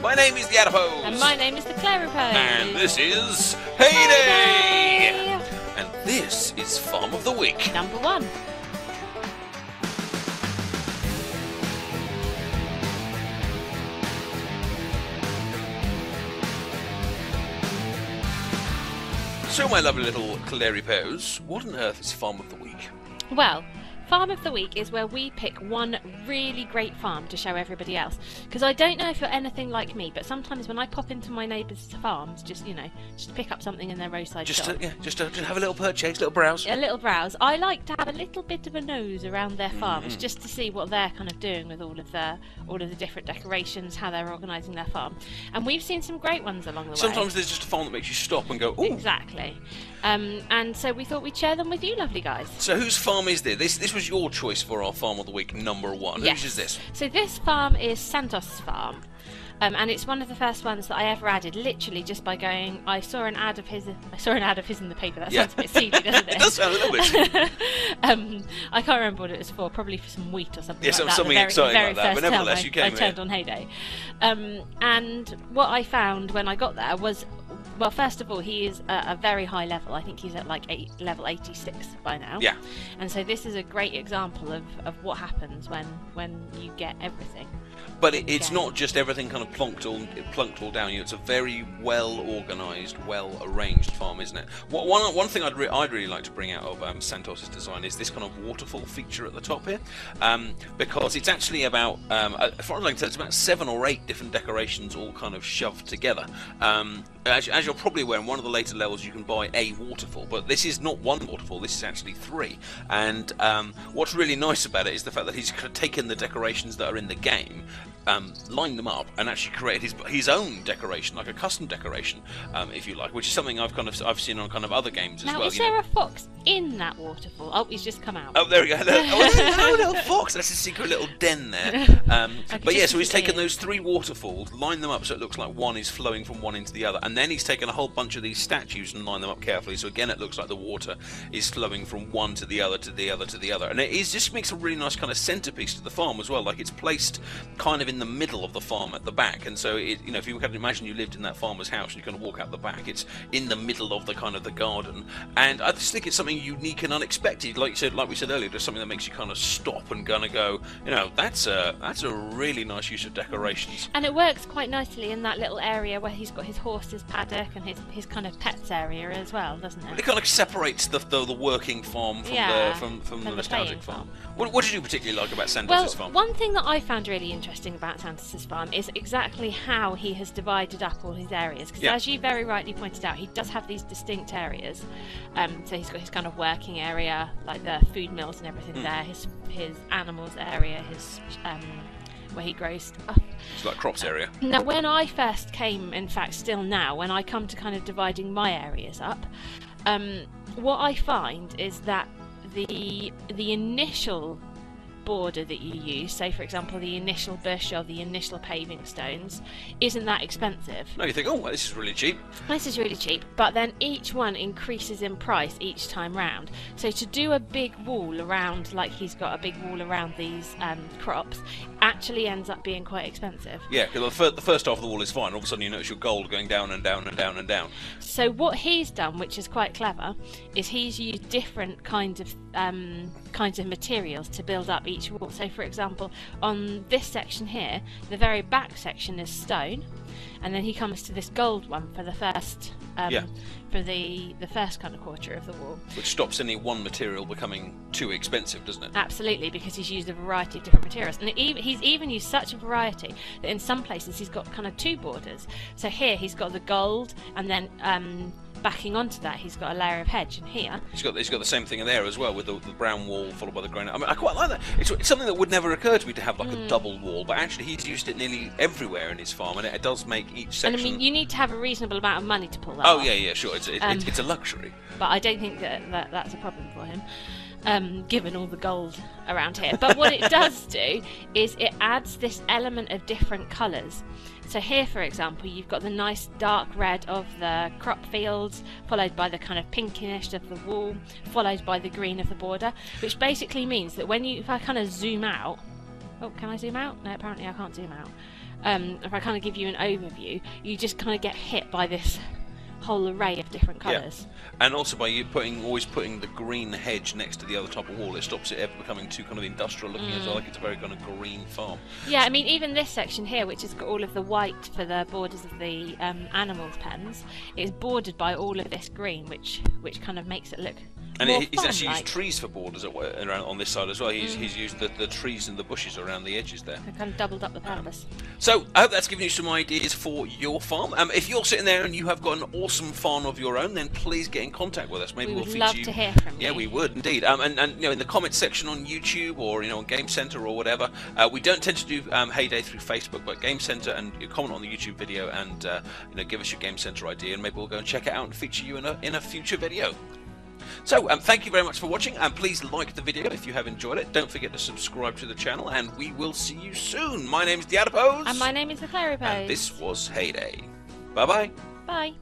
My name is TheAdipose. And my name is ClariePose. And this is HayDay. And this is Farm of the Week. Number 1. So, my lovely little ClariePose, what on earth is Farm of the Week? Well, Farm of the Week is where we pick one really great farm to show everybody else. Because I don't know if you're anything like me, but sometimes when I pop into my neighbours' farms, just to pick up something in their roadside shop. Just to have a little purchase, little browse. A little browse. I like to have a little bit of a nose around their farms, just to see what they're kind of doing with all of the different decorations, how they're organising their farm. And we've seen some great ones along the way. Sometimes there's just a farm that makes you stop and go, ooh. Exactly. And so we thought we'd share them with you, lovely guys. So whose farm is this? This was your choice for our Farm of the Week number 1. Yes. Whose is this? So this farm is Santos' farm. And it's one of the first ones that I ever added, literally just by going. I saw an ad of his in the paper. That sounds a bit seedy, doesn't it? It does sound a little bit. I can't remember what it was for. Probably for some wheat or something. Yeah, like that. something exciting like that. But nevertheless, you came I turned on HayDay. And what I found when I got there was, well, first of all, he is a very high level. I think he's at like level 86 by now. Yeah. And so this is a great example of what happens when you get everything. But it's not just everything kind of plunked all down you. It's a very well organised, well arranged farm, isn't it? One thing I'd really like to bring out of Santos' design is this kind of waterfall feature at the top here, because it's actually about, as far as I can tell, it's about 7 or 8 different decorations all kind of shoved together. As you're probably aware, in one of the later levels you can buy a waterfall, but this is not one waterfall, this is actually 3. And what's really nice about it is the fact that he's taken the decorations that are in the game, lined them up, and actually created his own decoration, like a custom decoration, if you like, which is something I've seen on kind of other games as well. Now, is there a fox in that waterfall? Oh, he's just come out. Oh, there we go. Oh, little fox. That's a secret little den there. But yeah, so he's taken those 3 waterfalls, lined them up so it looks like one is flowing from one into the other, and then he's taken a whole bunch of these statues and lined them up carefully, so again it looks like the water is flowing from one to the other, to the other, to the other. And it just makes a really nice kind of centerpiece to the farm as well. Like, it's placed kind of in the middle of the farm at the back, and so if you can imagine you lived in that farmer's house and you kind of walk out the back, it's in the middle of the kind of the garden. And I just think it's something unique and unexpected, like we said earlier, just something that makes you kind of stop and kind of go, that's a really nice use of decorations. And it works quite nicely in that little area where he's got his horse's paddock and his kind of pets area as well, doesn't it? It kind of separates the working farm from the nostalgic farm. What did you particularly like about Santos' farm? One thing that I found really interesting about Santos' farm is exactly how he has divided up all his areas, because as you very rightly pointed out, he does have these distinct areas. So he's got his kind of working area, like the food mills and everything there, his animals area, his where he grows stuff. It's like crops area. Now, when I first came, in fact still now, when I come to kind of dividing my areas up, what I find is that the initial border that you use, say for example the initial bush or the initial paving stones, isn't that expensive. No, you think, oh, well, this is really cheap. This is really cheap, but then each one increases in price each time round. So to do a big wall around, like he's got a big wall around these crops, actually ends up being quite expensive. Yeah, because the first half of the wall is fine, all of a sudden you notice your gold going down and down and down and down. So what he's done, which is quite clever, is he's used different kinds of materials to build up each wall. So for example, on this section here, the very back section is stone, and then he comes to this gold one for the first for the first kind of quarter of the wall, which stops any one material becoming too expensive, doesn't it? Absolutely, because he's used a variety of different materials, and he's even used such a variety that in some places he's got kind of 2 borders. So here he's got the gold, and then backing onto that he's got a layer of hedge, and here he's got the same thing in there as well, with the brown wall followed by the granite. I mean, I quite like that. It's something that would never occur to me, to have like a double wall, but actually he's used it nearly everywhere in his farm, and it does make each section. And I mean, you need to have a reasonable amount of money to pull that off. Yeah, sure. It's a luxury. But I don't think that's a problem for him, given all the gold around here. But what it does do is it adds this element of different colours. So here, for example, you've got the nice dark red of the crop fields, followed by the kind of pinkish of the wall, followed by the green of the border, which basically means that if I kind of zoom out... Oh, can I zoom out? No, apparently I can't zoom out. if I kind of give you an overview, you just kind of get hit by this whole array of different colours. Yeah. And also by you always putting the green hedge next to the other type of wall, it stops it ever becoming too kind of industrial looking as well. Like it's a very kind of green farm. Yeah, I mean, even this section here, which has got all of the white for the borders of the animals' pens, is bordered by all of this green, which kind of makes it look. And he's actually like. used trees for borders around on this side as well. He's used the trees and the bushes around the edges there. They kind of doubled up the purpose. So I hope that's given you some ideas for your farm. If you're sitting there and you have got an awesome farm of your own, then please get in contact with us. Maybe we we'll would feature love you. to hear from you. Yeah, we would indeed. And you know, in the comments section on YouTube or on Game Center or whatever, we don't tend to do HayDay through Facebook, but Game Center, and you comment on the YouTube video and give us your Game Center idea, and maybe we'll go and check it out and feature you in a future video. So, thank you very much for watching, and please like the video if you have enjoyed it. Don't forget to subscribe to the channel, and we will see you soon. My name is TheAdipose. And my name is ClariePose. And this was HayDay. Bye-bye. Bye.